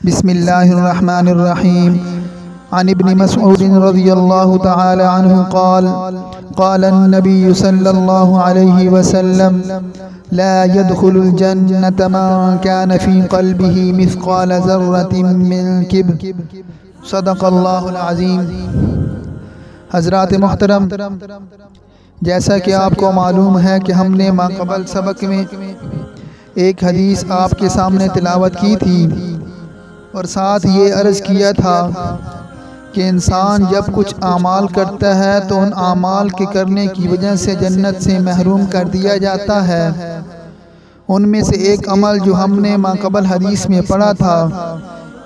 बिस्मिल्लाहिर्रहमानिर्रहीम। अन इब्न मसऊद रज़ियल्लाहु तआला अन्हु क़ाल क़ाल अन्नबी सल्लल्लाहु अलैहि वसल्लम ला यदखुलुल जन्नत मन कान फ़ी क़ल्बिही मिस्क़ाल ज़र्रतिन मिन किब्र। सदक़ल्लाहुल अज़ीम। हज़रात मोहतरम, जैसा कि आपको मालूम है कि हमने माक़बल सबक में एक हदीस आपके सामने तिलावत की थी और साथ ये अर्ज़ किया था कि इंसान जब कुछ आमाल करता है तो उन आमाल के करने की वजह से जन्नत से महरूम कर दिया जाता है। उनमें से एक अमल जो हमने माक़बल हदीस में पढ़ा था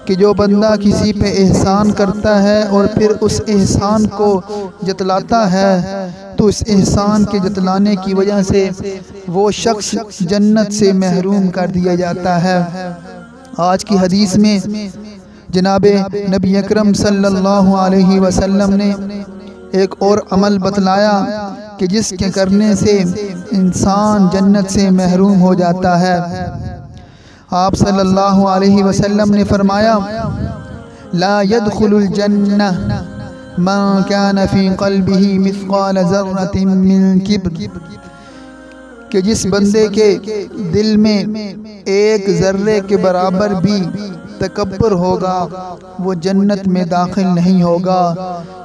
कि जो बंदा किसी पे एहसान करता है और फिर उस एहसान को जतलाता है तो इस एहसान के जतलाने की वजह से वो शख्स जन्नत से महरूम कर दिया जाता है। आज की हदीस में जनाबे नबी अकरम सल्लल्लाहु अलैहि वसल्लम ने एक और अमल बतलाया कि जिसके करने से इंसान जन्नत से महरूम हो जाता है। आप सल्लल्लाहु अलैहि वसल्लम ने फरमाया ला यदखुलुल जन्नह मन कान फ़ी क़ल्बिही मिस्क़ाल ज़र्रतिन मिन किब्र, कि जिस बंदे के दिल में एक ज़र्रे के बराबर भी तकब्बुर होगा वो जन्नत में दाखिल नहीं होगा।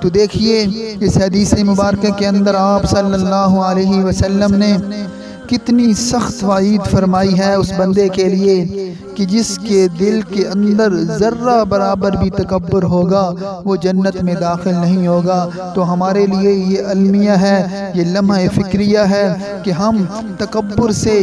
तो देखिए इस हदीस मुबारक के अंदर आप सल्लल्लाहु अलैहि वसल्लम ने कितनी सख्त वाईद फरमाई है उस बंदे के लिए कि जिसके दिल के अंदर ज़र्रा बराबर भी तकब्बुर होगा वो जन्नत में दाखिल नहीं होगा। तो हमारे लिए ये अलमिया है, ये लम्हा फ़िक्रिया है कि हम तकब्बुर से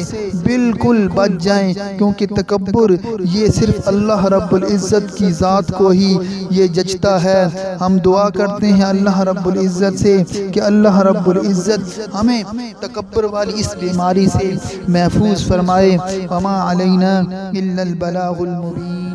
बिल्कुल बच जाएं, क्योंकि तकब्बुर ये सिर्फ़ अल्लाह रब्बुल इज़्ज़त की ज़ात को ही ये जचता है। हम दुआ करते हैं अल्लाह रब्बुल इज़्ज़त से कि अल्लाह रब्बुल इज़्ज़त हमें तकब्बुर वाली इस बीमारी से महफूज फरमाए। वमा अलैना इल्लल बलागुल मुबीन।